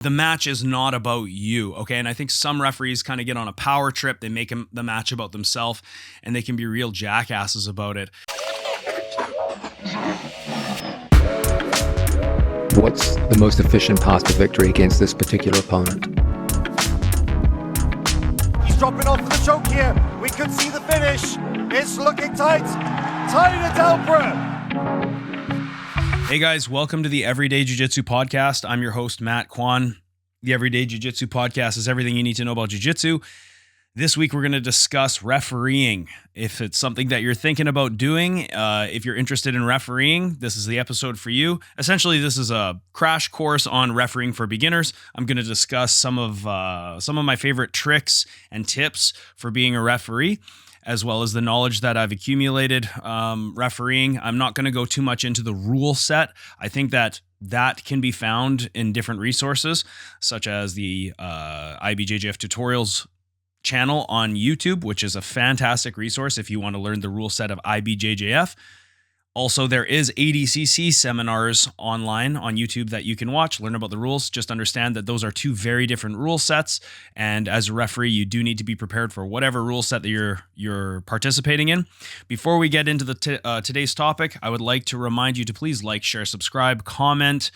the match is not about you, okay? And I think some referees kind of get on a power trip. They make the match about themselves, and they can be real jackasses about it. What's the most efficient path to victory against this particular opponent? He's dropping off for the choke here. We could see the finish. It's looking tight. Tight at Alpra. Hey guys, welcome to the Everyday Jiu Jitsu podcast. I'm your host, Matt Kwan. The Everyday Jiu Jitsu podcast is everything you need to know about Jiu Jitsu. This week, we're going to discuss refereeing. If it's something that you're thinking about doing, if you're interested in refereeing, this is the episode for you. Essentially, this is a crash course on refereeing for beginners. I'm going to discuss some of my favorite tricks and tips for being a referee, as well as the knowledge that I've accumulated refereeing. I'm not going to go too much into the rule set. I think that can be found in different resources, such as the IBJJF tutorials channel on YouTube, which is a fantastic resource if you want to learn the rule set of IBJJF. Also, there is ADCC seminars online on YouTube that you can watch, learn about the rules. Just understand that those are two very different rule sets. And as a referee, you do need to be prepared for whatever rule set that you're participating in. Before we get into the today's topic, I would like to remind you to please like, share, subscribe, comment.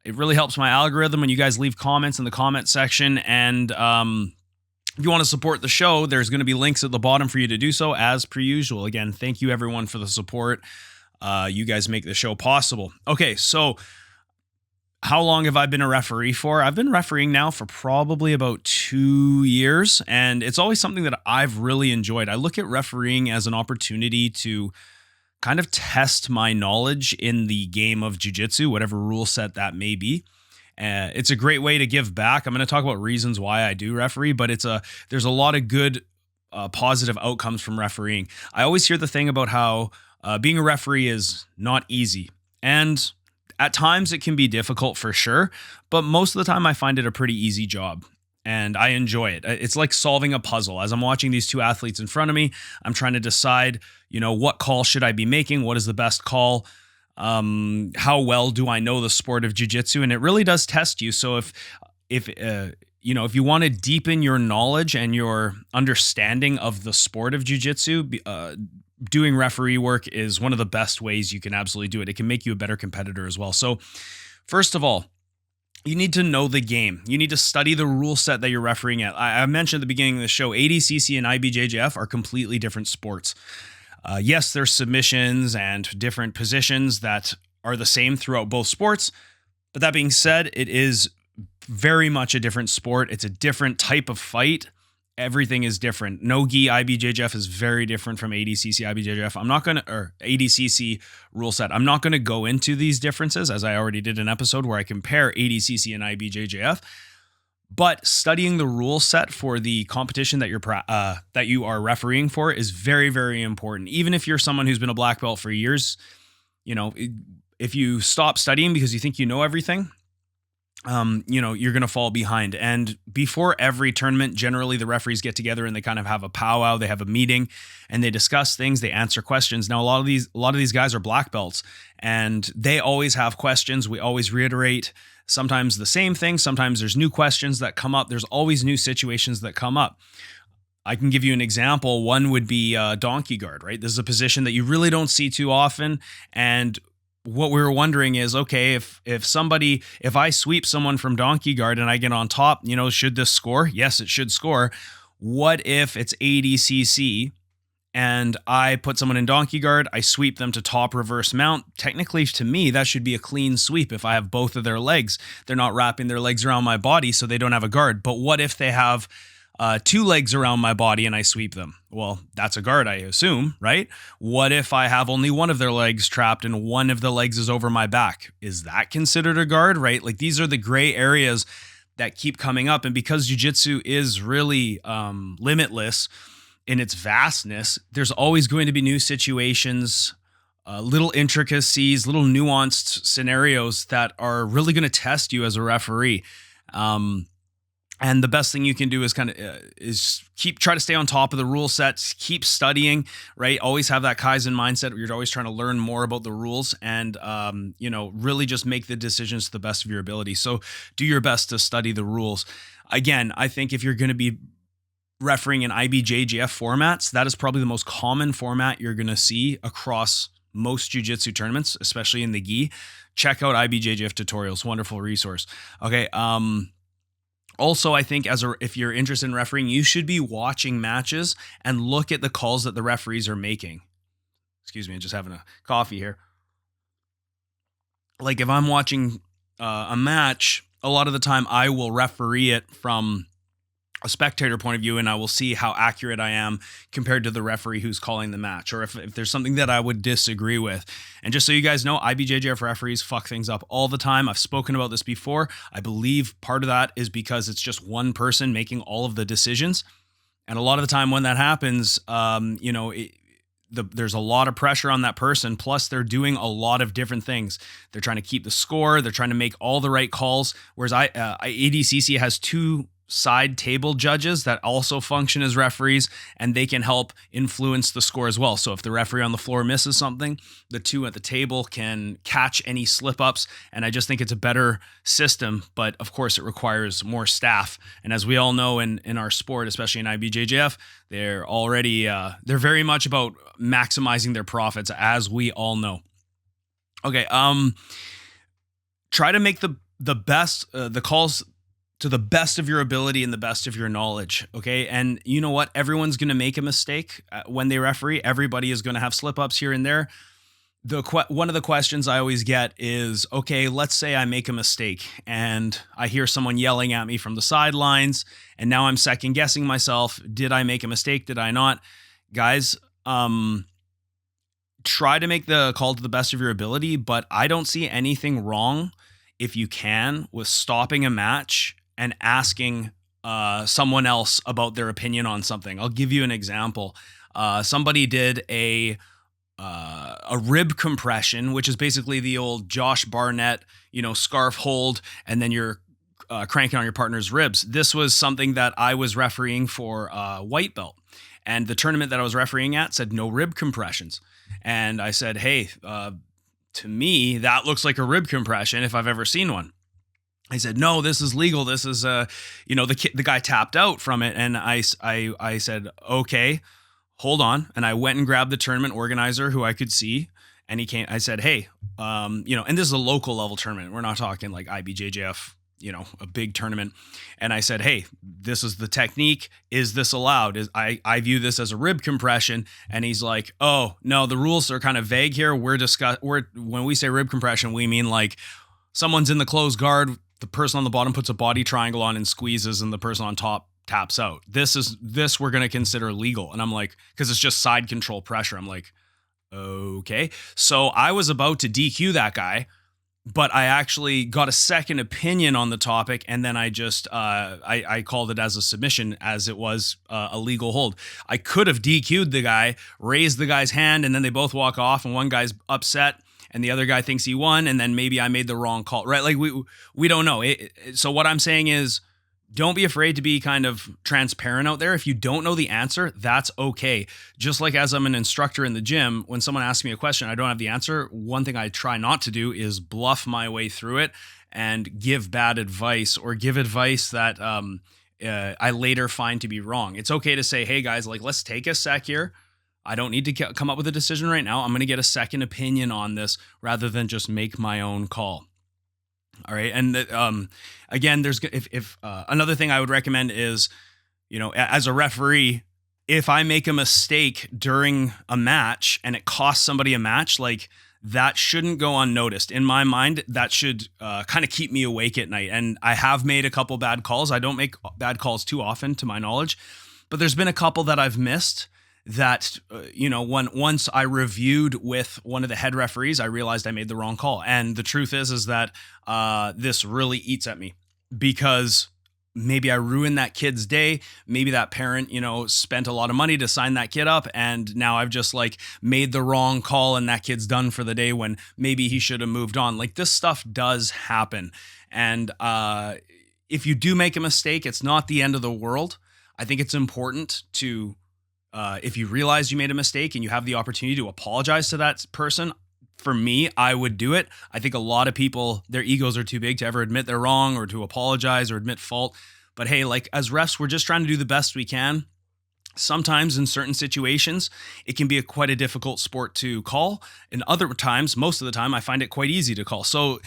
It really helps my algorithm when you guys leave comments in the comment section. And if you want to support the show, there's going to be links at the bottom for you to do so, as per usual. Again, thank you everyone for the support. You guys make the show possible. Okay, so how long have I been a referee for? I've been refereeing now for probably about 2 years, and it's always something that I've really enjoyed. I look at refereeing as an opportunity to kind of test my knowledge in the game of jiu-jitsu, whatever rule set that may be. It's a great way to give back. I'm going to talk about reasons why I do referee, but there's a lot of good positive outcomes from refereeing. I always hear the thing about how being a referee is not easy. And at times it can be difficult for sure, but most of the time I find it a pretty easy job. And I enjoy it. It's like solving a puzzle. As I'm watching these two athletes in front of me, I'm trying to decide, what call should I be making? What is the best call? How well do I know the sport of jiu-jitsu? And it really does test you. So if you want to deepen your knowledge and your understanding of the sport of jiu-jitsu, doing referee work is one of the best ways you can absolutely do it. It can make you a better competitor as well. So first of all, you need to know the game. You need to study the rule set that you're refereeing at. I mentioned at the beginning of the show, ADCC and IBJJF are completely different sports. Yes, there's submissions and different positions that are the same throughout both sports. But that being said, it is very much a different sport. It's a different type of fight. Everything is different. No-gi IBJJF is very different from ADCC IBJJF. Or ADCC rule set. I'm not going to go into these differences, as I already did an episode where I compare ADCC and IBJJF. But studying the rule set for the competition that you are refereeing for is very, very important. Even if you're someone who's been a black belt for years, if you stop studying because you think you know everything, you're going to fall behind. And before every tournament, generally the referees get together and they kind of have a powwow, they have a meeting and they discuss things, they answer questions. Now, a lot of these guys are black belts and they always have questions. We always reiterate sometimes the same thing. Sometimes there's new questions that come up. There's always new situations that come up. I can give you an example. One would be donkey guard, right? This is a position that you really don't see too often. And what we were wondering is, okay, if I sweep someone from donkey guard and I get on top, should this score? Yes, it should score. What if it's ADCC and I put someone in donkey guard, I sweep them to top reverse mount? Technically, to me, that should be a clean sweep if I have both of their legs. They're not wrapping their legs around my body, so they don't have a guard. But what if they have two legs around my body and I sweep them? Well, that's a guard, I assume, right? What if I have only one of their legs trapped and one of the legs is over my back? Is that considered a guard, right? Like, these are the gray areas that keep coming up. And because jiu-jitsu is really limitless in its vastness, there's always going to be new situations, little intricacies, little nuanced scenarios that are really going to test you as a referee. And the best thing you can do is is try to stay on top of the rule sets, keep studying, right? Always have that Kaizen mindset where you're always trying to learn more about the rules and, really just make the decisions to the best of your ability. So do your best to study the rules. Again, I think if you're going to be refereeing in IBJJF formats, that is probably the most common format you're going to see across most jiu-jitsu tournaments, especially in the gi. Check out IBJJF tutorials, wonderful resource. Okay. Also, I think if you're interested in refereeing, you should be watching matches and look at the calls that the referees are making. Excuse me, I'm just having a coffee here. Like if I'm watching a match, a lot of the time I will referee it from a spectator point of view, and I will see how accurate I am compared to the referee who's calling the match, or if there's something that I would disagree with. And just so you guys know, IBJJF referees fuck things up all the time. I've spoken about this before. I believe part of that is because it's just one person making all of the decisions. And a lot of the time when that happens, there's a lot of pressure on that person. Plus, they're doing a lot of different things. They're trying to keep the score. They're trying to make all the right calls. Whereas ADCC has two side table judges that also function as referees, and they can help influence the score as well. So if the referee on the floor misses something, the two at the table can catch any slip ups. And I just think it's a better system, but of course it requires more staff. And as we all know in our sport, especially in IBJJF, they're very much about maximizing their profits, as we all know. Okay. Try to make the best, the calls to the best of your ability and the best of your knowledge. Okay. And you know what? Everyone's going to make a mistake when they referee. Everybody is going to have slip ups here and there. One of the questions I always get is, okay, let's say I make a mistake and I hear someone yelling at me from the sidelines, and now I'm second guessing myself. Did I make a mistake? Did I not? Guys, try to make the call to the best of your ability, but I don't see anything wrong, if you can, with stopping a match and asking someone else about their opinion on something. I'll give you an example. Somebody did a rib compression, which is basically the old Josh Barnett, scarf hold, and then you're cranking on your partner's ribs. This was something that I was refereeing for white belt, and the tournament that I was refereeing at said no rib compressions. And I said, hey, to me, that looks like a rib compression if I've ever seen one. I said, no, this is legal. This is, the guy tapped out from it. And I said, okay, hold on. And I went and grabbed the tournament organizer who I could see. And he came, I said, hey, and this is a local level tournament. We're not talking like IBJJF, a big tournament. And I said, hey, this is the technique. Is this allowed? I view this as a rib compression. And he's like, oh, no, the rules are kind of vague here. When we say rib compression, we mean like someone's in the closed guard, the person on the bottom puts a body triangle on and squeezes, and the person on top taps out. This we're going to consider legal. And I'm like, because it's just side control pressure. I'm like, okay. So I was about to DQ that guy, but I actually got a second opinion on the topic, and then I just I called it as a submission, as it was a legal hold. I could have DQ'd the guy, raised the guy's hand, and then they both walk off, and one guy's upset, and the other guy thinks he won, and then maybe I made the wrong call, right? Like we don't know. So what I'm saying is, don't be afraid to be kind of transparent out there. If you don't know the answer, that's okay. Just like as I'm an instructor in the gym, when someone asks me a question, I don't have the answer. One thing I try not to do is bluff my way through it and give bad advice, or give advice that I later find to be wrong. It's okay to say, hey guys, like, let's take a sec here. I don't need to come up with a decision right now. I'm going to get a second opinion on this rather than just make my own call. All right. And again, if another thing I would recommend is, as a referee, if I make a mistake during a match and it costs somebody a match, like, that shouldn't go unnoticed. In my mind, that should kind of keep me awake at night. And I have made a couple bad calls. I don't make bad calls too often, to my knowledge, but there's been a couple that I've missed that, once I reviewed with one of the head referees, I realized I made the wrong call. And the truth is that this really eats at me, because maybe I ruined that kid's day. Maybe that parent, spent a lot of money to sign that kid up, and now I've just like made the wrong call and that kid's done for the day when maybe he should have moved on. Like, this stuff does happen. And, if you do make a mistake, it's not the end of the world. I think it's important to, if you realize you made a mistake and you have the opportunity to apologize to that person, for me, I would do it. I think a lot of people, their egos are too big to ever admit they're wrong or to apologize or admit fault. But hey, like as refs, we're just trying to do the best we can. Sometimes in certain situations, it can be quite a difficult sport to call. And other times, most of the time, I find it quite easy to call. So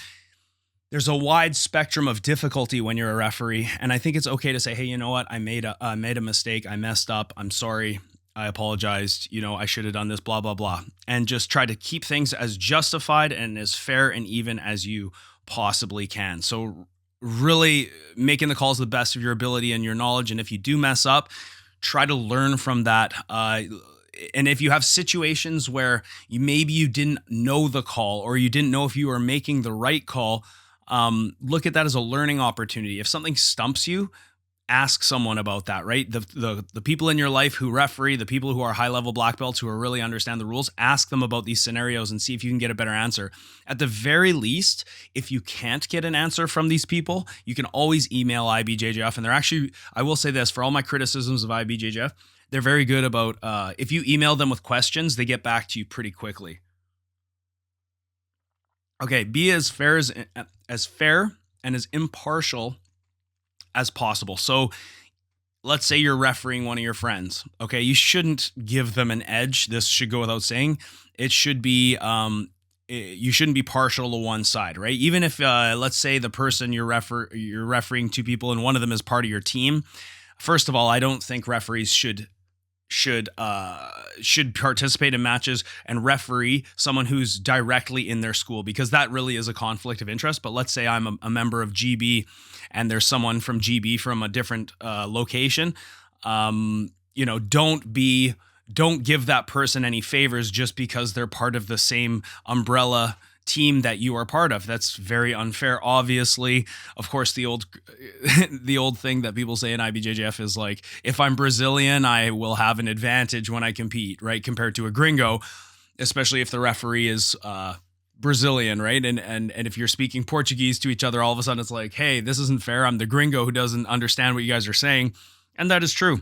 there's a wide spectrum of difficulty when you're a referee. And I think it's okay to say, hey, you know what? I made a mistake. I messed up. I'm sorry. I apologized. I should have done this, blah, blah, blah. And just try to keep things as justified and as fair and even as you possibly can. So really making the calls to the best of your ability and your knowledge. And if you do mess up, try to learn from that. And if you have situations where maybe you didn't know the call or you didn't know if you were making the right call, look at that as a learning opportunity. If something stumps you, ask someone about that, right? The people in your life who referee, the people who are high-level black belts who really understand the rules, ask them about these scenarios and see if you can get a better answer. At the very least, if you can't get an answer from these people, you can always email IBJJF. And they're actually, I will say this, for all my criticisms of IBJJF, they're very good about, if you email them with questions, they get back to you pretty quickly. Okay, be as fair and as impartial as possible. So let's say you're refereeing one of your friends. Okay, you shouldn't give them an edge. This should go without saying. It should be, you shouldn't be partial to one side, right? Even if, let's say the person you're refereeing two people and one of them is part of your team. First of all, I don't think referees should participate in matches and referee someone who's directly in their school, because that really is a conflict of interest. But let's say I'm a member of GB and there's someone from GB from a different location. Don't give that person any favors just because they're part of the same umbrella team that you are part of. That's very unfair. Obviously, of course, the old thing that people say in IBJJF is like, if I'm Brazilian, I will have an advantage when I compete, right? Compared to a gringo, especially if the referee is Brazilian, right? And if you're speaking Portuguese to each other, all of a sudden it's like, hey, this isn't fair. I'm the gringo who doesn't understand what you guys are saying. And that is true.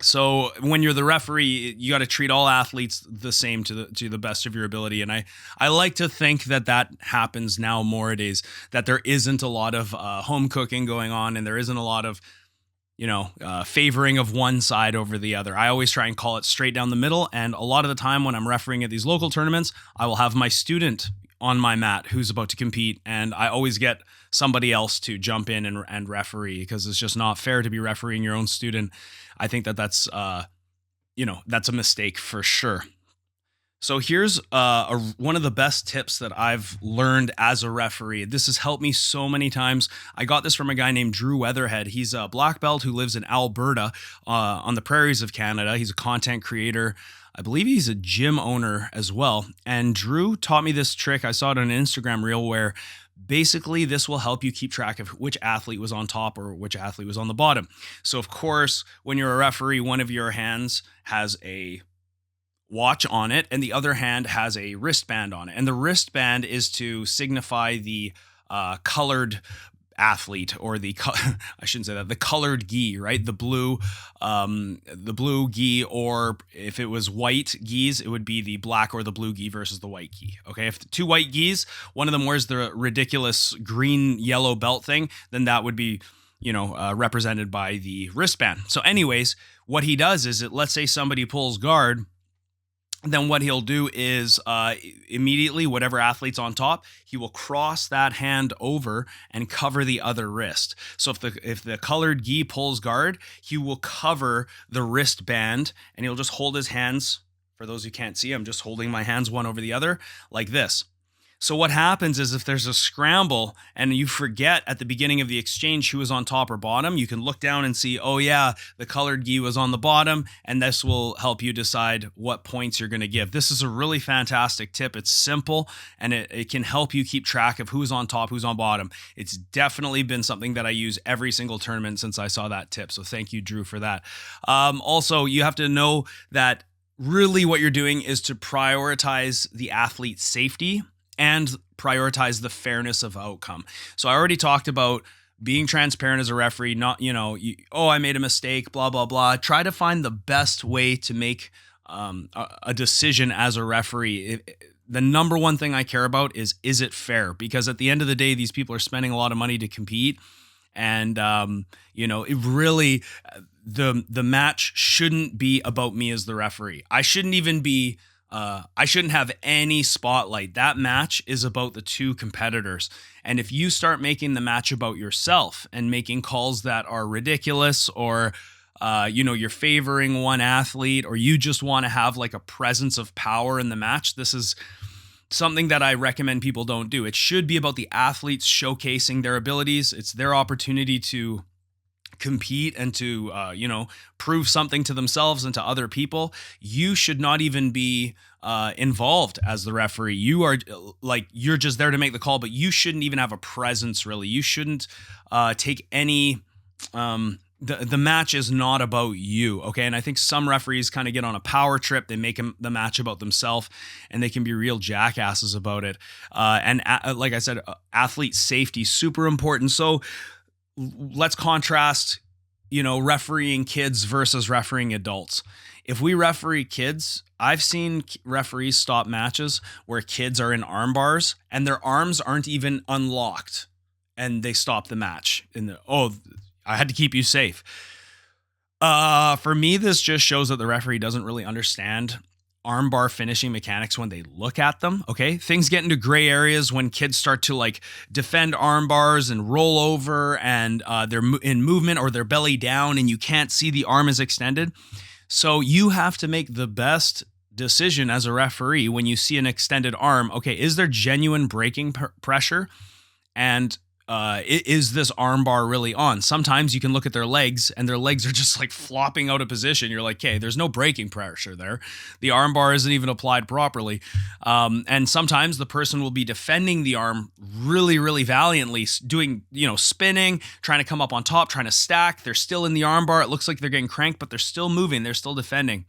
So when you're the referee, you got to treat all athletes the same to the best of your ability. And I like to think that happens now nowadays, that there isn't a lot of home cooking going on, and there isn't a lot of, favoring of one side over the other. I always try and call it straight down the middle. And a lot of the time when I'm refereeing at these local tournaments, I will have my student on my mat who's about to compete, and I always get somebody else to jump in and referee, because it's just not fair to be refereeing your own student. I think that's a mistake for sure. So here's one of the best tips that I've learned as a referee. This has helped me so many times. I got this from a guy named Drew Weatherhead. He's a black belt who lives in Alberta on the prairies of Canada. He's a content creator. I believe he's a gym owner as well. And Drew taught me this trick. I saw it on an Instagram reel where basically this will help you keep track of which athlete was on top or which athlete was on the bottom. So of course, when you're a referee, one of your hands has a watch on it and the other hand has a wristband on it. And the wristband is to signify the colored athlete, or the colored gi, right? The blue gi, or if it was white gis, it would be the black or the blue gi versus the white gi. Okay, if the two white gis, one of them wears the ridiculous green yellow belt thing, then that would be represented by the wristband. So anyways, what he does is, let's say somebody pulls guard, then what he'll do is immediately, whatever athlete's on top, he will cross that hand over and cover the other wrist. So if the colored gi pulls guard, he will cover the wristband, and he'll just hold his hands. For those who can't see, I'm just holding my hands one over the other like this. So what happens is, if there's a scramble and you forget at the beginning of the exchange who was on top or bottom, you can look down and see, oh yeah, the colored gi was on the bottom, and this will help you decide what points you're going to give. This is a really fantastic tip. It's simple, and it can help you keep track of who's on top, who's on bottom. It's definitely been something that I use every single tournament since I saw that tip. So thank you, Drew, for that. Also, you have to know that really what you're doing is to prioritize the athlete's safety and prioritize the fairness of outcome. So I already talked about being transparent as a referee, not, I made a mistake, blah, blah, blah. Try to find the best way to make a decision as a referee. The number one thing I care about is it fair? Because at the end of the day, these people are spending a lot of money to compete. And, it really, the match shouldn't be about me as the referee. I shouldn't have any spotlight. That match is about the two competitors. And if you start making the match about yourself and making calls that are ridiculous, or, you're favoring one athlete, or you just want to have like a presence of power in the match, this is something that I recommend people don't do. It should be about the athletes showcasing their abilities. It's their opportunity to compete and to, prove something to themselves and to other people. You should not even be involved as the referee. You're just there to make the call, but you shouldn't even have a presence, really. You shouldn't take any... The match is not about you, okay? And I think some referees kind of get on a power trip. They make the match about themselves, and they can be real jackasses about it. Like I said, athlete safety, super important. So let's contrast, refereeing kids versus refereeing adults. If we referee kids, I've seen referees stop matches where kids are in arm bars and their arms aren't even unlocked, and they stop the match. I had to keep you safe. For me, this just shows that the referee doesn't really understand armbar finishing mechanics when they look at them. Okay. Things get into gray areas when kids start to like defend arm bars and roll over, and they're in movement or they're belly down and you can't see the arm is extended. So you have to make the best decision as a referee when you see an extended arm. Okay. Is there genuine braking pressure? And is this arm bar really on? Sometimes you can look at their legs and their legs are just like flopping out of position. You're like, okay, there's no braking pressure there. The arm bar isn't even applied properly. And sometimes the person will be defending the arm really, really valiantly, doing, spinning, trying to come up on top, trying to stack. They're still in the arm bar. It looks like they're getting cranked, but they're still moving. They're still defending.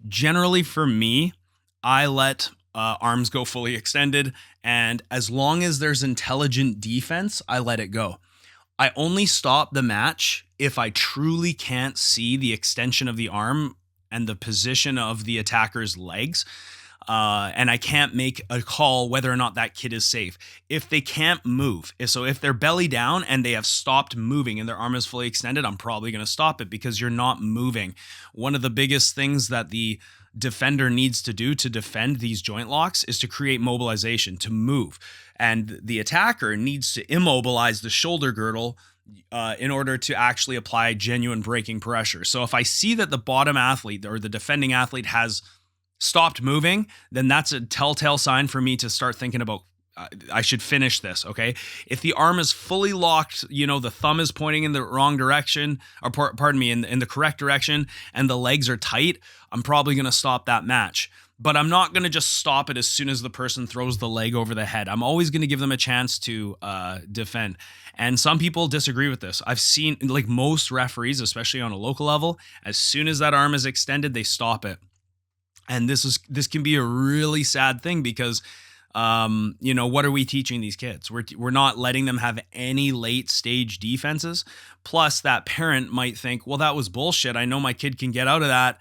Generally for me, I let arms go fully extended, and as long as there's intelligent defense, I let it go. I only stop the match if I truly can't see the extension of the arm and the position of the attacker's legs, and I can't make a call whether or not that kid is safe. If they can't move, if they're belly down and they have stopped moving and their arm is fully extended, I'm probably going to stop it because you're not moving. One of the biggest things that the defender needs to do to defend these joint locks is to create mobilization, to move. And the attacker needs to immobilize the shoulder girdle in order to actually apply genuine braking pressure. So if I see that the bottom athlete or the defending athlete has stopped moving, then that's a telltale sign for me to start thinking about I should finish this, okay? If the arm is fully locked, the thumb is pointing in the wrong direction, or pardon me, in the correct direction, and the legs are tight, I'm probably going to stop that match. But I'm not going to just stop it as soon as the person throws the leg over the head. I'm always going to give them a chance to defend. And some people disagree with this. I've seen, like most referees, especially on a local level, as soon as that arm is extended, they stop it. And this can be a really sad thing because what are we teaching these kids? We're not letting them have any late stage defenses. Plus that parent might think, well, that was bullshit. I know my kid can get out of that.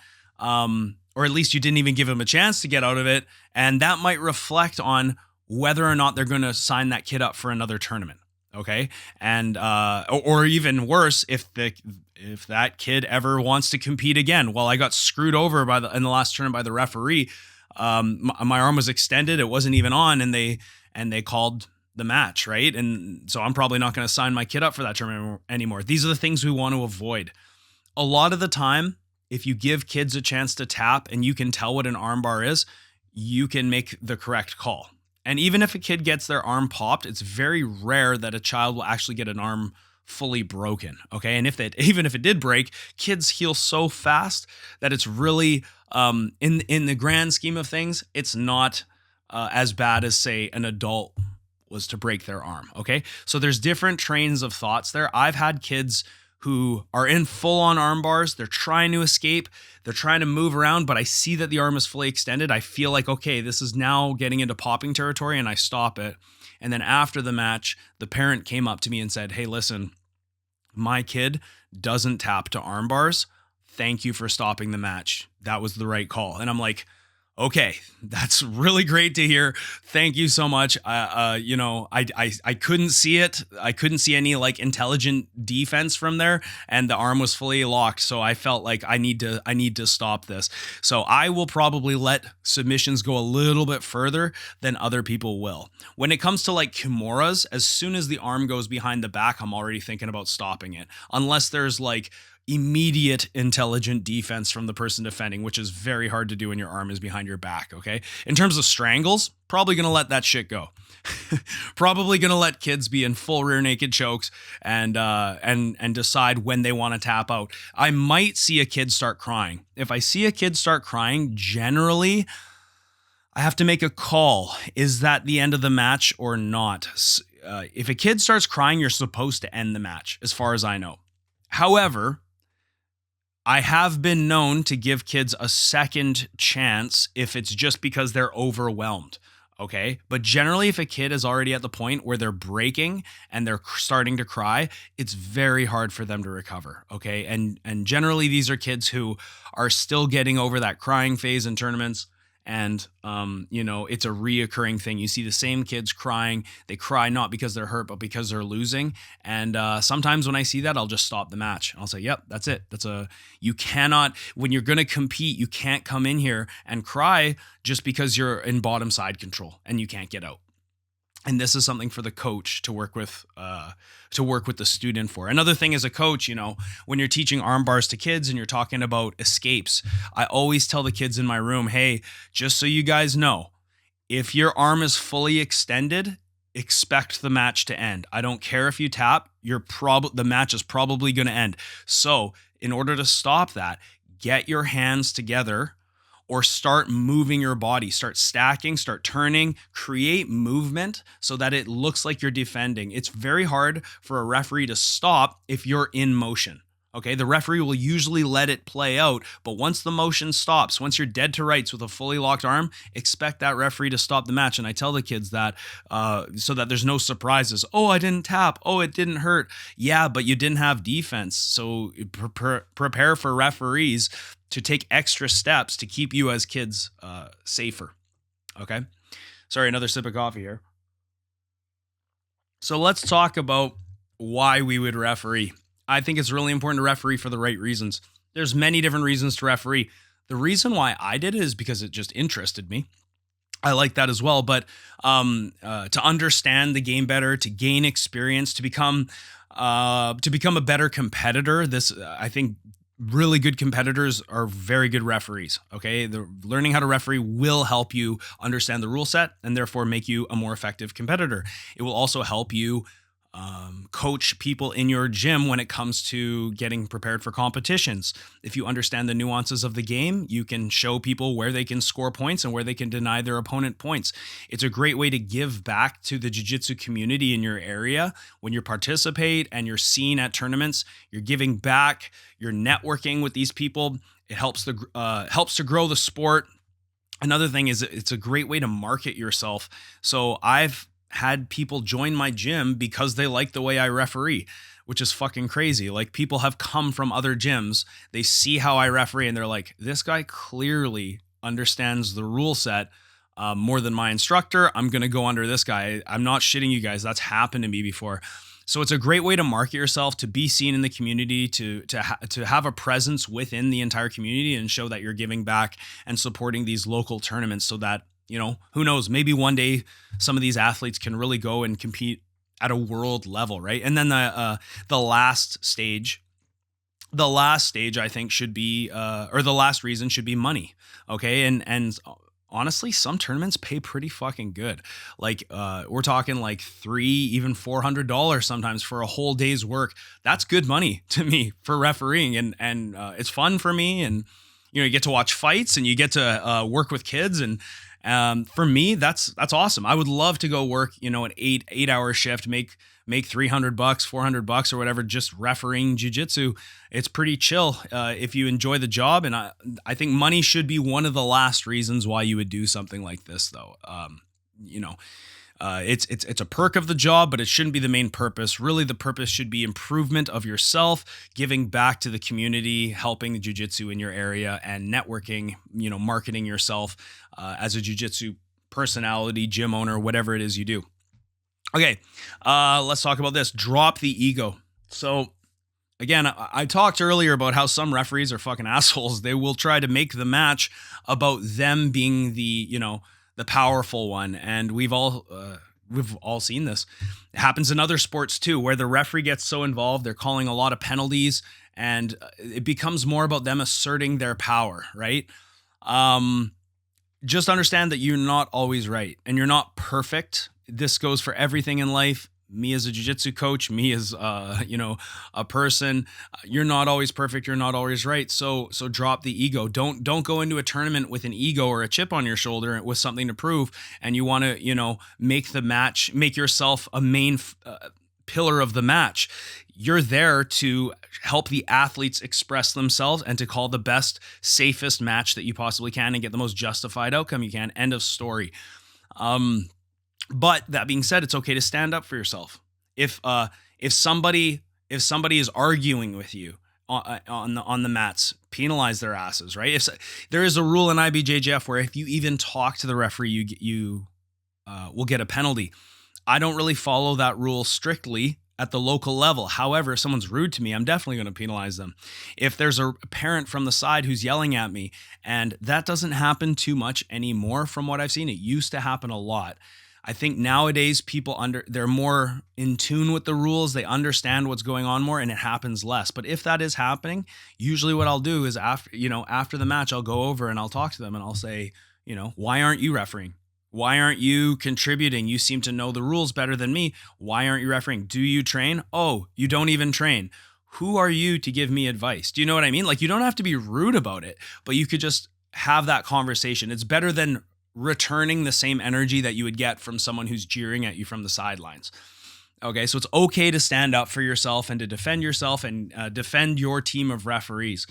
Or at least you didn't even give him a chance to get out of it. And that might reflect on whether or not they're going to sign that kid up for another tournament. Okay. And, or even worse, if that kid ever wants to compete again, well, I got screwed over in the last tournament by the referee. My arm was extended. It wasn't even on, and they called the match, right? And so I'm probably not going to sign my kid up for that tournament anymore. These are the things we want to avoid. A lot of the time, if you give kids a chance to tap and you can tell what an arm bar is, you can make the correct call. And even if a kid gets their arm popped, it's very rare that a child will actually get an arm fully broken. Okay. And even if it did break, kids heal so fast that it's really, in the grand scheme of things, it's not as bad as, say, an adult was to break their arm. Okay. So there's different trains of thoughts there. I've had kids who are in full on arm bars. They're trying to escape. They're trying to move around, but I see that the arm is fully extended. I feel like, okay, this is now getting into popping territory, and I stop it. And then after the match, the parent came up to me and said, "Hey, listen, my kid doesn't tap to arm bars. Thank you for stopping the match. That was the right call." And I'm like, okay, that's really great to hear. Thank you so much. I couldn't see it. I couldn't see any like intelligent defense from there, and the arm was fully locked. So I felt like I need to stop this. So I will probably let submissions go a little bit further than other people will. When it comes to like kimuras, as soon as the arm goes behind the back, I'm already thinking about stopping it, unless there's like immediate intelligent defense from the person defending, which is very hard to do when your arm is behind your back. Okay. In terms of strangles, probably going to let that shit go. Probably going to let kids be in full rear naked chokes and decide when they want to tap out. I might see a kid start crying. If I see a kid start crying, generally I have to make a call. Is that the end of the match or not? If a kid starts crying, you're supposed to end the match, as far as I know. However, I have been known to give kids a second chance if it's just because they're overwhelmed, okay? But generally, if a kid is already at the point where they're breaking and they're starting to cry, it's very hard for them to recover, okay? And generally, these are kids who are still getting over that crying phase in tournaments. And, it's a reoccurring thing. You see the same kids crying. They cry not because they're hurt, but because they're losing. And sometimes when I see that, I'll just stop the match. I'll say, yep, that's it. You cannot, when you're going to compete, you can't come in here and cry just because you're in bottom side control and you can't get out. And this is something for the coach to work with the student for. Another thing as a coach, when you're teaching arm bars to kids and you're talking about escapes, I always tell the kids in my room, hey, just so you guys know, if your arm is fully extended, expect the match to end. I don't care if you tap, the match is probably going to end. So in order to stop that, get your hands together or start moving your body, start stacking, start turning, create movement so that it looks like you're defending. It's very hard for a referee to stop if you're in motion. Okay, the referee will usually let it play out, but once the motion stops, once you're dead to rights with a fully locked arm, expect that referee to stop the match. And I tell the kids that so that there's no surprises. Oh, I didn't tap. Oh, it didn't hurt. Yeah, but you didn't have defense. So prepare for referees to take extra steps to keep you as kids safer. Okay, sorry, another sip of coffee here. So let's talk about why we would referee. I think it's really important to referee for the right reasons. There's many different reasons to referee. The reason why I did it is because it just interested me. I like that as well. But to understand the game better, to gain experience, to become a better competitor, I think really good competitors are very good referees. Okay, learning how to referee will help you understand the rule set and therefore make you a more effective competitor. It will also help you coach people in your gym when it comes to getting prepared for competitions. If you understand the nuances of the game, you can show people where they can score points and where they can deny their opponent points. It's a great way to give back to the jiu-jitsu community in your area. When you participate and you're seen at tournaments, you're giving back, you're networking with these people. It helps to grow the sport. Another thing is it's a great way to market yourself. So I've had people join my gym because they like the way I referee, which is fucking crazy. Like, people have come from other gyms, they see how I referee and they're like, this guy clearly understands the rule set more than my instructor. I'm going to go under this guy. I'm not shitting you guys. That's happened to me before. So it's a great way to market yourself, to be seen in the community, to have a presence within the entire community and show that you're giving back and supporting these local tournaments so that, who knows, maybe one day some of these athletes can really go and compete at a world level, right? And then the last stage I think should be, or the last reason should be money, okay? And honestly, some tournaments pay pretty fucking good. Like, we're talking like $300, even $400 sometimes for a whole day's work. That's good money to me for refereeing, and it's fun for me, and you get to watch fights and you get to work with kids, and for me, that's awesome. I would love to go work, an 8-hour shift, make $300, $400 or whatever, just refereeing jiu-jitsu. It's pretty chill if you enjoy the job. And I think money should be one of the last reasons why you would do something like this, though. It's a perk of the job, but it shouldn't be the main purpose. Really, the purpose should be improvement of yourself, giving back to the community, helping the jiu-jitsu in your area, and networking, marketing yourself as a jiu-jitsu personality, gym owner, whatever it is you do. Okay, let's talk about this. Drop the ego. So again, I talked earlier about how some referees are fucking assholes. They will try to make the match about them being the powerful one. And we've all seen this. It happens in other sports too, where the referee gets so involved, they're calling a lot of penalties, and it becomes more about them asserting their power, right? Just understand that you're not always right, and you're not perfect. This goes for everything in life. Me as a jiu-jitsu coach, me as a person, you're not always perfect, you're not always right. So drop the ego. Don't go into a tournament with an ego or a chip on your shoulder with something to prove, and you want to make yourself a main pillar of the match. You're there to help the athletes express themselves and to call the best, safest match that you possibly can and get the most justified outcome you can. End of story. But that being said, it's okay to stand up for yourself. If somebody is arguing with you on the mats, penalize their asses, right? If there is a rule in IBJJF where if you even talk to the referee, you will get a penalty. I don't really follow that rule strictly at the local level. However, if someone's rude to me, I'm definitely going to penalize them. If there's a parent from the side who's yelling at me, and that doesn't happen too much anymore from what I've seen. It used to happen a lot. I think nowadays they're more in tune with the rules. They understand what's going on more, and it happens less. But if that is happening, usually what I'll do is after the match, I'll go over and I'll talk to them and I'll say, why aren't you refereeing? Why aren't you contributing? You seem to know the rules better than me. Why aren't you refereeing? Do you train? Oh, you don't even train. Who are you to give me advice? Do you know what I mean? Like, you don't have to be rude about it, but you could just have that conversation. It's better than returning the same energy that you would get from someone who's jeering at you from the sidelines. Okay, so it's okay to stand up for yourself and to defend yourself and defend your team of referees.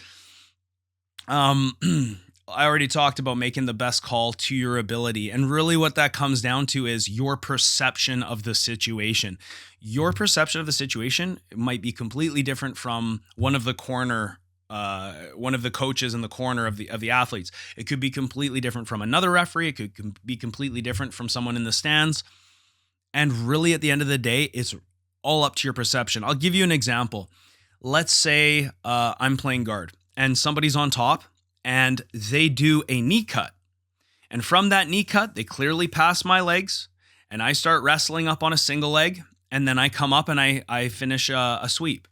I already talked about making the best call to your ability. And really what that comes down to is your perception of the situation. Your perception of the situation might be completely different from one of the coaches in the corner of the athletes. It could be completely different from another referee. It could be completely different from someone in the stands. And really at the end of the day, it's all up to your perception. I'll give you an example. Let's say I'm playing guard and somebody's on top and they do a knee cut. And from that knee cut, they clearly pass my legs and I start wrestling up on a single leg. And then I come up and I finish a sweep.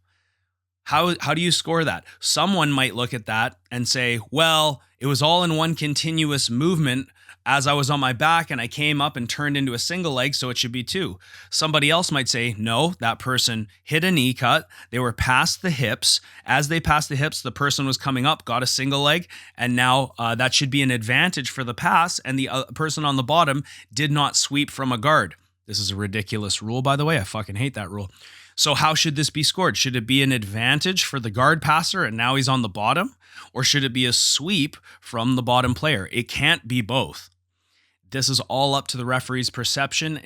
How do you score that? Someone might look at that and say, well, it was all in one continuous movement as I was on my back and I came up and turned into a single leg, so it should be two. Somebody else might say, no, that person hit a knee cut. They were past the hips. As they passed the hips, the person was coming up, got a single leg, and now that should be an advantage for the pass, and the person on the bottom did not sweep from a guard. This is a ridiculous rule, by the way. I fucking hate that rule. So how should this be scored? Should it be an advantage for the guard passer and now he's on the bottom? Or should it be a sweep from the bottom player? It can't be both. This is all up to the referee's perception.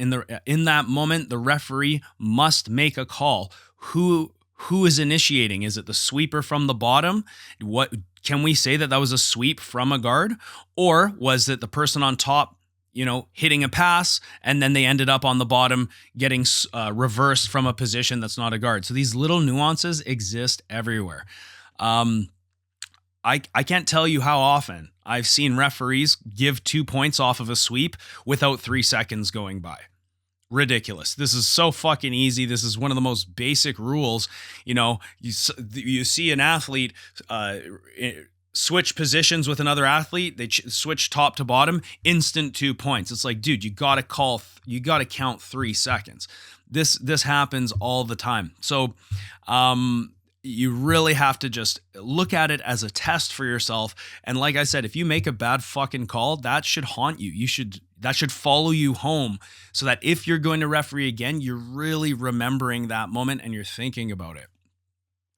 In that moment, the referee must make a call. Who is initiating? Is it the sweeper from the bottom? What can we say that was a sweep from a guard? Or was it the person on top hitting a pass, and then they ended up on the bottom getting reversed from a position that's not a guard? So these little nuances exist everywhere. I can't tell you how often I've seen referees give 2 points off of a sweep without 3 seconds going by. Ridiculous. This is so fucking easy. This is one of the most basic rules. You see an athlete switch positions with another athlete, they switch top to bottom, instant 2 points. It's like, dude, you got to count 3 seconds. This happens all the time. So you really have to just look at it as a test for yourself. And like I said, if you make a bad fucking call, that should haunt you. That should follow you home, so that if you're going to referee again, you're really remembering that moment and you're thinking about it.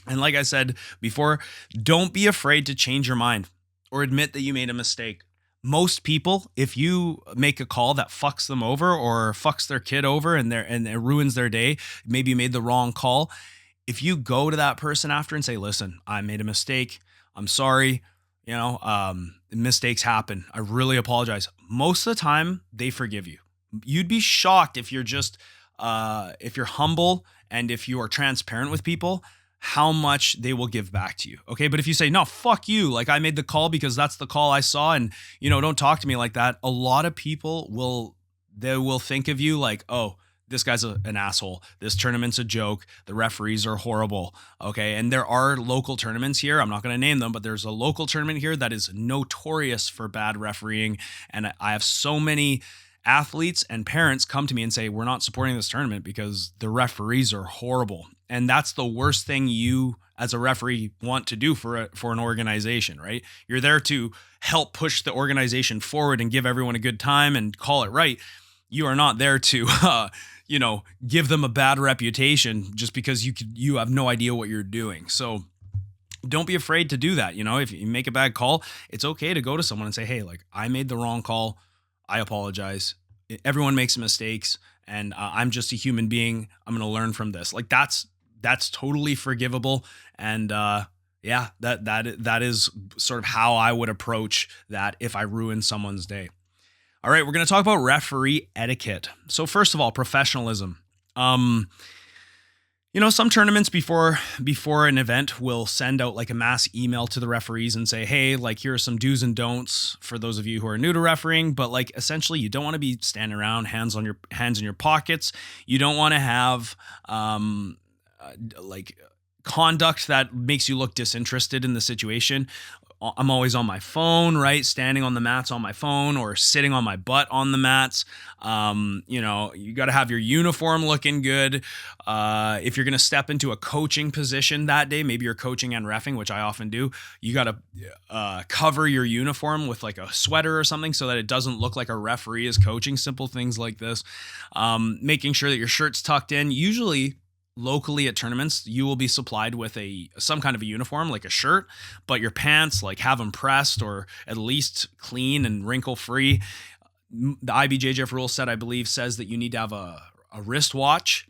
And like I said before, don't be afraid to change your mind or admit that you made a mistake. most people, if you make a call that fucks them over or fucks their kid over and it ruins their day, maybe you made the wrong call. If you go to that person after and say, listen, I made a mistake. I'm sorry. Mistakes happen. I really apologize. Most of the time they forgive you. You'd be shocked if you're just, if you're humble and if you are transparent with people, how much they will give back to you. Okay. But if you say, no, fuck you, like I made the call because that's the call I saw and, don't talk to me like that. A lot of people will think of you like, oh, this guy's an asshole. This tournament's a joke. The referees are horrible. Okay. And there are local tournaments here. I'm not going to name them, but there's a local tournament here that is notorious for bad refereeing. And I have so many athletes and parents come to me and say, we're not supporting this tournament because the referees are horrible. And that's the worst thing you as a referee want to do for an organization, right? You're there to help push the organization forward and give everyone a good time and call it right. You are not there to, give them a bad reputation just because you have no idea what you're doing. So don't be afraid to do that. If you make a bad call, it's okay to go to someone and say, hey, like I made the wrong call. I apologize. Everyone makes mistakes and I'm just a human being. I'm going to learn from this. Like that's totally forgivable. And that is sort of how I would approach that if I ruin someone's day. All right, we're going to talk about referee etiquette. So first of all, professionalism. Some tournaments before an event will send out like a mass email to the referees and say, hey, like here are some do's and don'ts for those of you who are new to refereeing. But like essentially, you don't want to be standing around, hands in your pockets. You don't want to have like conduct that makes you look disinterested in the situation. I'm always on my phone, right? Standing on the mats on my phone or sitting on my butt on the mats. You got to have your uniform looking good. If you're going to step into a coaching position that day, maybe you're coaching and reffing, which I often do. You got to cover your uniform with like a sweater or something so that it doesn't look like a referee is coaching. Simple things like this. Making sure that your shirt's tucked in. Usually, locally at tournaments, you will be supplied with some kind of a uniform, like a shirt, but your pants, like have them pressed or at least clean and wrinkle free. The IBJJF rule set, I believe, says that you need to have a wristwatch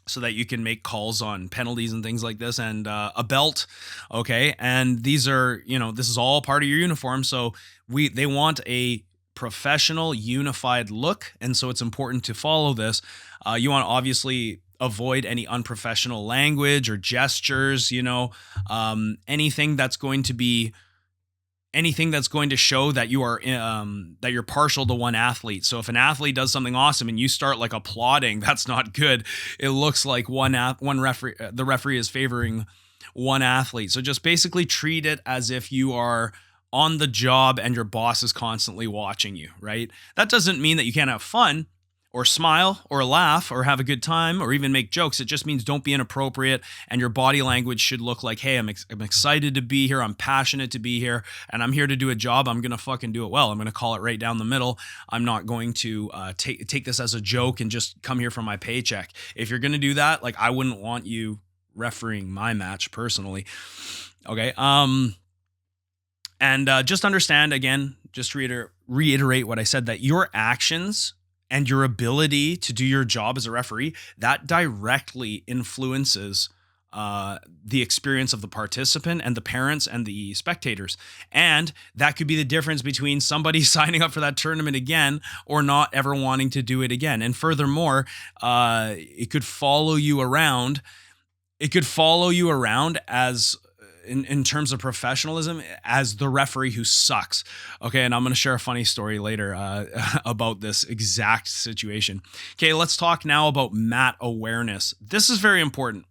so that you can make calls on penalties and things like this, and a belt. Okay. And these are, this is all part of your uniform. So they want a professional unified look. And so it's important to follow this. You want to obviously avoid any unprofessional language or gestures, anything that's going to show that you are that you're partial to one athlete. So if an athlete does something awesome and you start like applauding, that's not good. It looks like the referee is favoring one athlete. So just basically treat it as if you are on the job and your boss is constantly watching you, right? That doesn't mean that you can't have fun or smile or laugh or have a good time or even make jokes. It just means don't be inappropriate, and your body language should look like, hey, I'm excited to be here. I'm passionate to be here, and I'm here to do a job. I'm going to fucking do it well. I'm going to call it right down the middle. I'm not going to take this as a joke and just come here for my paycheck. If you're going to do that, like I wouldn't want you refereeing my match personally. Okay. And just understand, again, just to reiterate what I said, that your actions and your ability to do your job as a referee, that directly influences the experience of the participant and the parents and the spectators. And that could be the difference between somebody signing up for that tournament again or not ever wanting to do it again. And furthermore, it could follow you around. It could follow you around as in terms of professionalism as the referee who sucks. Okay. And I'm going to share a funny story later about this exact situation. Okay. Let's talk now about mat awareness. This is very important.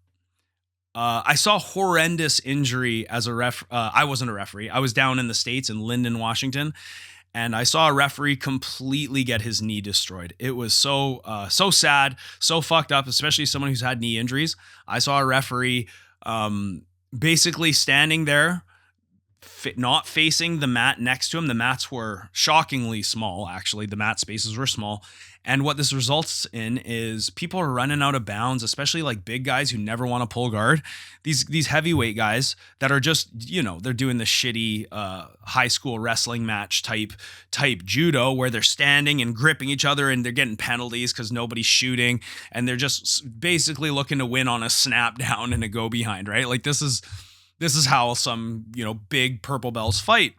I saw horrendous injury as a ref. I wasn't a referee. I was down in the States in Linden, Washington, and I saw a referee completely get his knee destroyed. It was so sad, so fucked up, especially someone who's had knee injuries. I saw a referee, basically standing there, not facing the mat next to him. The mats were shockingly small, actually. The mat spaces were small. And what this results in is people are running out of bounds, especially like big guys who never want to pull guard. These heavyweight guys that are just, they're doing the shitty high school wrestling match type judo where they're standing and gripping each other and they're getting penalties because nobody's shooting and they're just basically looking to win on a snap down and a go behind, right? Like this is how some, big purple belts fight.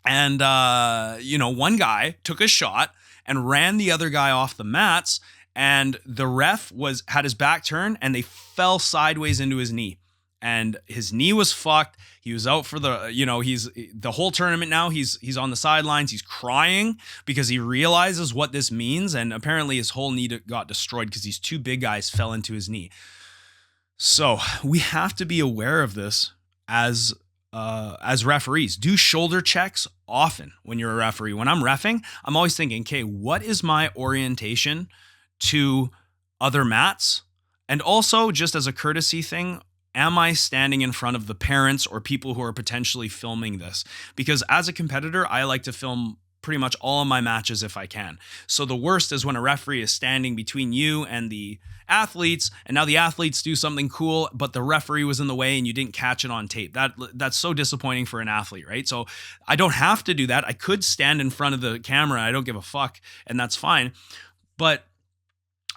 And, one guy took a shot and ran the other guy off the mats, and the ref had his back turned and they fell sideways into his knee. And his knee was fucked. He was out for he's the whole tournament now. He's on the sidelines. He's crying because he realizes what this means. And apparently his whole knee got destroyed because these two big guys fell into his knee. So we have to be aware of this as referees. Do shoulder checks often when you're a referee. When I'm reffing, I'm always thinking, okay, what is my orientation to other mats? And also, just as a courtesy thing, am I standing in front of the parents or people who are potentially filming this? Because as a competitor, I like to film pretty much all of my matches if I can. So the worst is when a referee is standing between you and the athletes, and now the athletes do something cool, but the referee was in the way and you didn't catch it on tape. That's so disappointing for an athlete, right? So I don't have to do that. I could stand in front of the camera. I don't give a fuck, and that's fine. But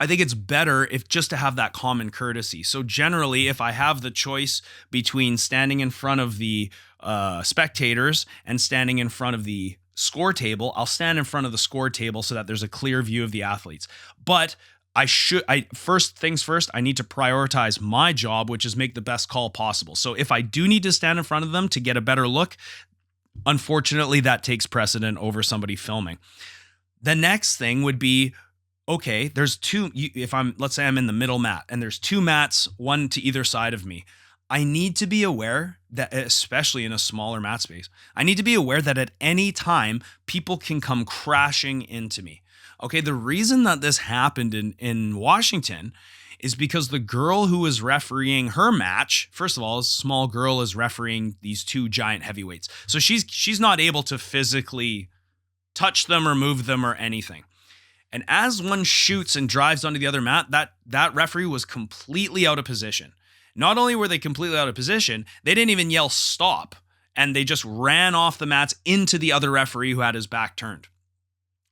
I think it's better if just to have that common courtesy. So generally, if I have the choice between standing in front of the spectators and standing in front of the score table, I'll stand in front of the score table so that there's a clear view of the athletes. But first things first, I need to prioritize my job, which is make the best call possible. So if I do need to stand in front of them to get a better look, unfortunately, that takes precedent over somebody filming. The next thing would be, okay, let's say I'm in the middle mat and there's two mats, one to either side of me. I need to be aware that, especially in a smaller mat space, I need to be aware that at any time, people can come crashing into me. Okay, the reason that this happened in Washington is because the girl who was refereeing her match, first of all, a small girl is refereeing these two giant heavyweights. So she's not able to physically touch them or move them or anything. And as one shoots and drives onto the other mat, that referee was completely out of position. Not only were they completely out of position, they didn't even yell stop, and they just ran off the mats into the other referee who had his back turned.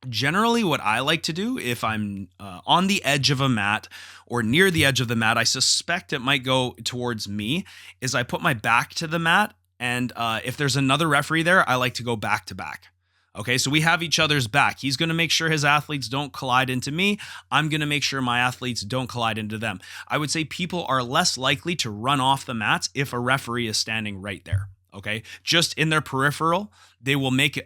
Generally, what I like to do if I'm on the edge of a mat or near the edge of the mat, I suspect it might go towards me, is I put my back to the mat, and if there's another referee there, I like to go back to back. Okay, so we have each other's back. He's going to make sure his athletes don't collide into me. I'm going to make sure my athletes don't collide into them. I would say people are less likely to run off the mats if a referee is standing right there. Okay, just in their peripheral, they will make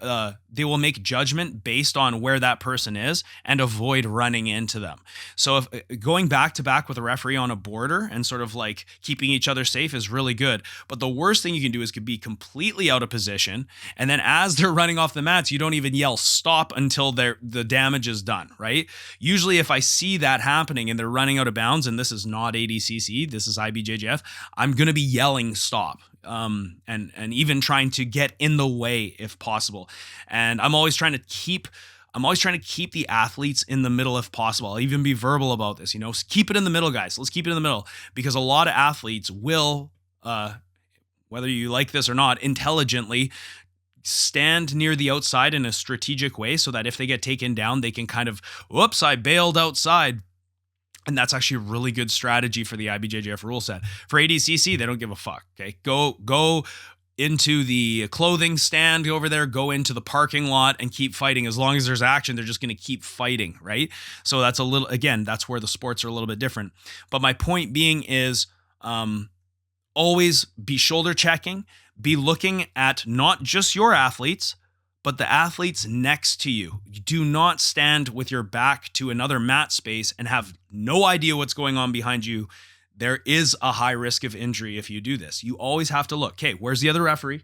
judgment based on where that person is and avoid running into them. So if going back to back with a referee on a border and sort of like keeping each other safe is really good. But the worst thing you can do is be completely out of position. And then as they're running off the mats, you don't even yell stop until the damage is done, right? Usually if I see that happening and they're running out of bounds, and this is not ADCC, this is IBJJF, I'm going to be yelling stop. And even trying to get in the way if possible. And I'm always trying to keep the athletes in the middle if possible. I'll even be verbal about this, keep it in the middle, guys. Let's keep it in the middle, because a lot of athletes will, whether you like this or not, intelligently stand near the outside in a strategic way so that if they get taken down, they can kind of, whoops, I bailed outside. And that's actually a really good strategy for the IBJJF rule set. For ADCC, they don't give a fuck. Okay, go into the clothing stand over there, go into the parking lot and keep fighting. As long as there's action, they're just going to keep fighting, right? So that's that's where the sports are a little bit different. But my point being is always be shoulder checking, be looking at not just your athletes, but the athletes next to you. You do not stand with your back to another mat space and have no idea what's going on behind you. There is a high risk of injury if you do this. You always have to look, okay, where's the other referee?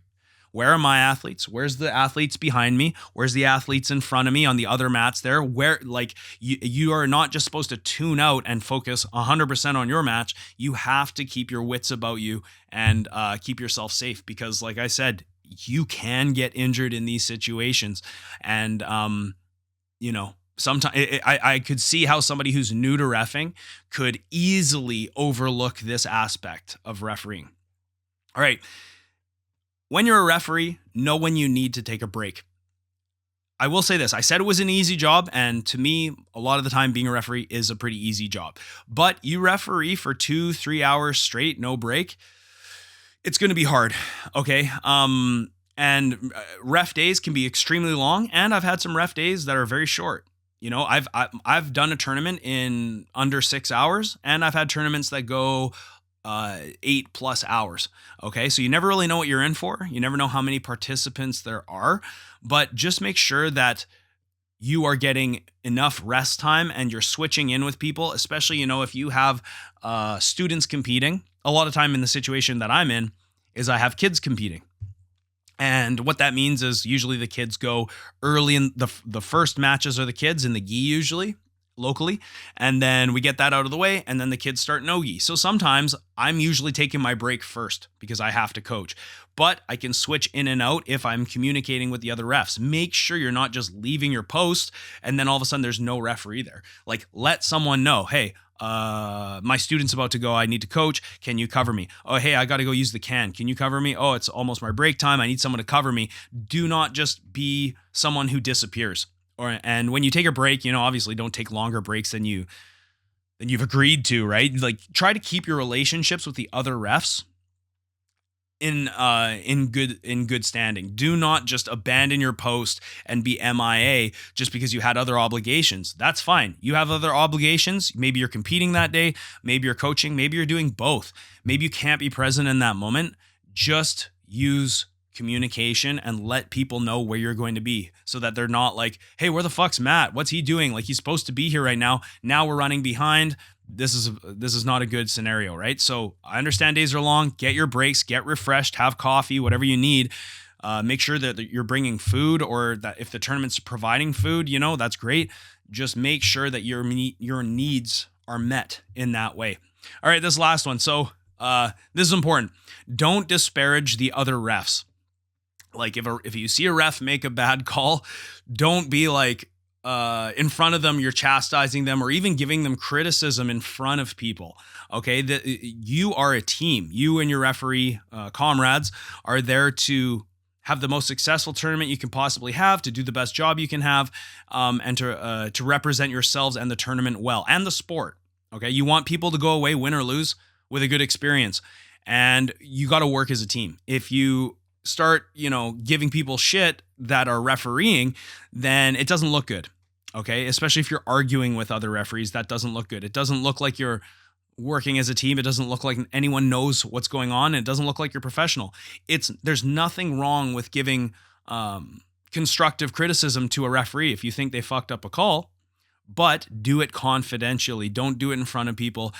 Where are my athletes? Where's the athletes behind me? Where's the athletes in front of me on the other mats there? Where, like, you are not just supposed to tune out and focus 100% on your match. You have to keep your wits about you and keep yourself safe, because like I said, you can get injured in these situations. And, sometimes I could see how somebody who's new to reffing could easily overlook this aspect of refereeing. All right. When you're a referee, know when you need to take a break. I will say this. I said it was an easy job, and to me, a lot of the time being a referee is a pretty easy job. But you referee for 2-3 hours straight, no break, it's going to be hard, okay? And ref days can be extremely long, and I've had some ref days that are very short. You know, I've done a tournament in under 6 hours, and I've had tournaments that go 8+ hours. Okay. So you never really know what you're in for. You never know how many participants there are, but just make sure that you are getting enough rest time and you're switching in with people, especially, you know, if you have students competing. A lot of time in the situation that I'm in is I have kids competing. And what that means is usually the kids go early in the first matches are the kids in the gi usually. Locally, and then we get that out of the way, and then the kids start no-gi. So sometimes I'm usually taking my break first because I have to coach, but I can switch in and out if I'm communicating with the other refs. Make sure you're not just leaving your post and then all of a sudden there's no referee there. Like, let someone know, hey, my student's about to go. I need to coach. Can you cover me? Oh, hey, I got to go use the can. Can you cover me? Oh, it's almost my break time. I need someone to cover me. Do not just be someone who disappears. And when you take a break, you know, obviously don't take longer breaks than you've agreed to, right? Like, try to keep your relationships with the other refs in good standing. Do not just abandon your post and be MIA just because you had other obligations. That's fine. You have other obligations. Maybe you're competing that day. Maybe you're coaching. Maybe you're doing both. Maybe you can't be present in that moment. Just use communication and let people know where you're going to be so that they're not like, hey, where the fuck's Matt? What's he doing? Like, he's supposed to be here right now. Now we're running behind. This is not a good scenario, right? So I understand days are long. Get your breaks, get refreshed, have coffee, whatever you need. Make sure that you're bringing food, or that if the tournament's providing food, you know, that's great. Just make sure that your needs are met in that way. All right, this last one. So this is important. Don't disparage the other refs. Like, if you see a ref make a bad call, don't be like, in front of them, you're chastising them or even giving them criticism in front of people. Okay. You are a team. You and your referee comrades are there to have the most successful tournament you can possibly have, to do the best job you can have, and to represent yourselves and the tournament well, and the sport. Okay. You want people to go away, win or lose, with a good experience. And you got to work as a team. If you start, you know, giving people shit that are refereeing, then it doesn't look good. Okay. Especially if you're arguing with other referees, that doesn't look good. It doesn't look like you're working as a team. It doesn't look like anyone knows what's going on. It doesn't look like you're professional. There's nothing wrong with giving constructive criticism to a referee if you think they fucked up a call. But do it confidentially. Don't do it in front of people.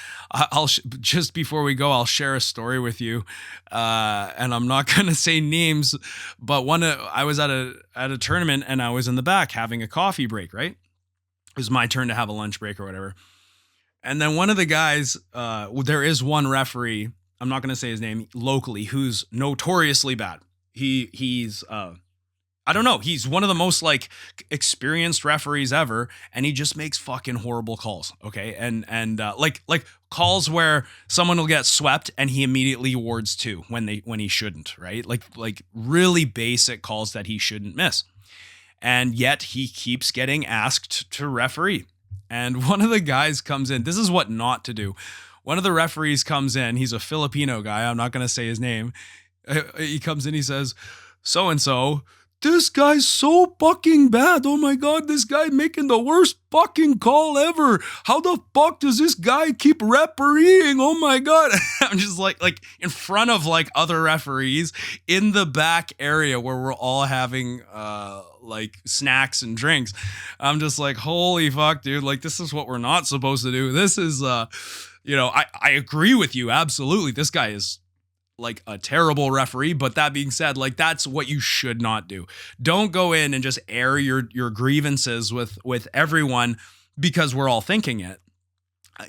Just before we go, I'll share a story with you, and I'm not going to say names. But I was at a tournament, and I was in the back having a coffee break. Right, it was my turn to have a lunch break or whatever. And then one of the guys, there is one referee, I'm not going to say his name, locally, who's notoriously bad. He's I don't know. He's one of the most like experienced referees ever, and he just makes fucking horrible calls. Okay, and like calls where someone will get swept and he immediately awards 2 when he shouldn't. Right, like really basic calls that he shouldn't miss, and yet he keeps getting asked to referee. And one of the guys comes in. This is what not to do. One of the referees comes in. He's a Filipino guy. I'm not going to say his name. He comes in. He says, "So and so. This guy's so fucking bad. Oh my God, this guy making the worst fucking call ever. How the fuck does this guy keep refereeing? Oh my God." I'm just like in front of like other referees in the back area where we're all having like snacks and drinks. I'm just like, holy fuck, dude. Like, this is what we're not supposed to do. This is, you know, I agree with you. Absolutely. This guy is like a terrible referee, but that being said, like, that's what you should not do. Don't go in and just air your grievances with everyone because we're all thinking it.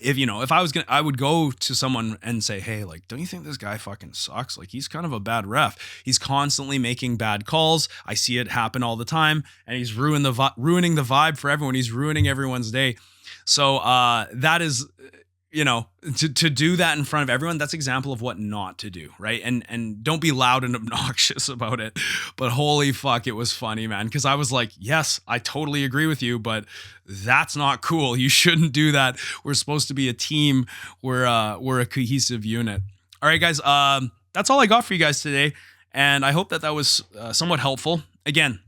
if I was gonna, I would go to someone and say, hey, like, don't you think this guy fucking sucks? Like, he's kind of a bad ref. He's constantly making bad calls. I see it happen all the time, and he's ruining the vibe for everyone. He's ruining everyone's day. So that is, to do that in front of everyone, that's example of what not to do, right? And don't be loud and obnoxious about it. But holy fuck, it was funny, man. Because I was like, yes, I totally agree with you, but that's not cool. You shouldn't do that. We're supposed to be a team. We're a cohesive unit. All right, guys. That's all I got for you guys today, and I hope that was somewhat helpful. Again,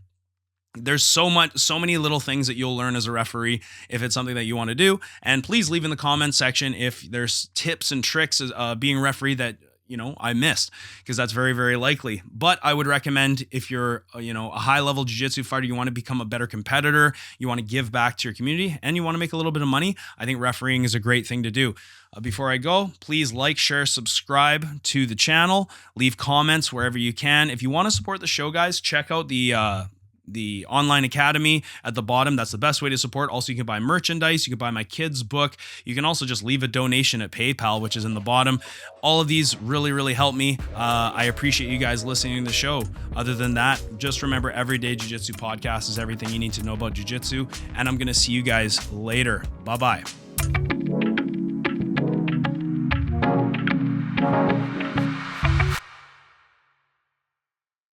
there's so many little things that you'll learn as a referee if it's something that you want to do. And please leave in the comments section if there's tips and tricks being a referee that I missed, because that's very, very likely. But I would recommend, if you're a high level jiu-jitsu fighter, you want to become a better competitor, you want to give back to your community, and you want to make a little bit of money, I think refereeing is a great thing to do. Before I go, please like, share, subscribe to the channel, leave comments wherever you can. If you want to support the show, guys, check out the online academy at the bottom. That's the best way to support. Also, you can buy merchandise. You can buy my kids' book. You can also just leave a donation at PayPal, which is in the bottom. All of these really, really help me. I appreciate you guys listening to the show. Other than that, just remember, Everyday Jiu Jitsu podcast is everything you need to know about jiu jitsu. And I'm going to see you guys later. Bye-bye.